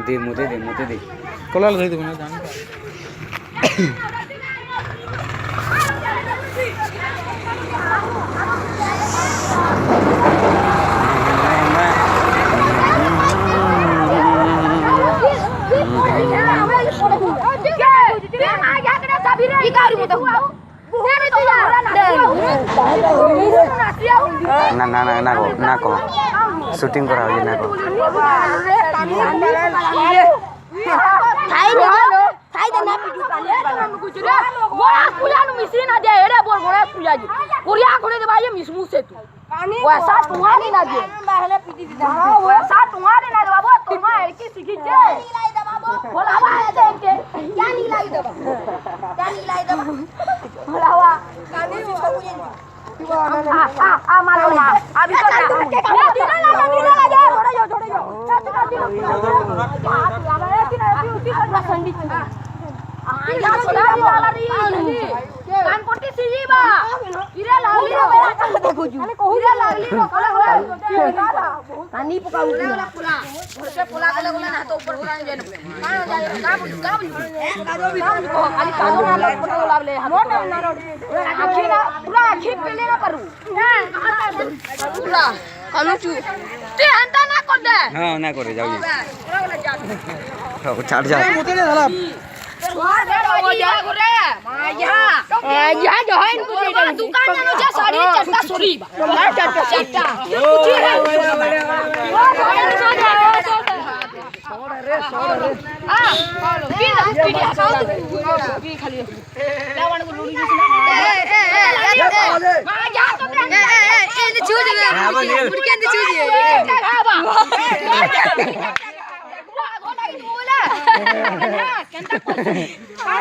दे मुझे दे कोला लगा दे ना जान ना को शूटिंग करा हो ना को थाई दे ना पिटू काले कुछ रे बड़ा कुला नु मशीन आ दे एड़े बोल बड़ा कुला जी कुरिया खोले दे भाई मिसमु से तू वैसा टुआ नहीं ना दे पहले पिटी दे हां वैसा टुआ नहीं ना दे बाबू तुम की सीखी छे नहीं लाई दे बाबू बोलावा दे के क्या नहीं लाई दे बोलावा कानी आ मारो ना अभी तो दीना लगा छोड़ या छोड़ा वाला री कान पट्टी सीजी बा इरे लागली रे देखो जू इरे लागली रो कला कानी पकाऊ वाला पुला घर से पुला के लगला ना तो ऊपर उड़ान जे का जाए का भी को खाली कादो ना लपटो लावले मोट ना रोड आखी ना पूरा आखी पेले ना करू पूरा कालूचू ते हंता ना कर दे हां ना करे जाओ ये छाड़ जा मुते ने धला दुकान साड़ी चट्टा सोरी चट्टा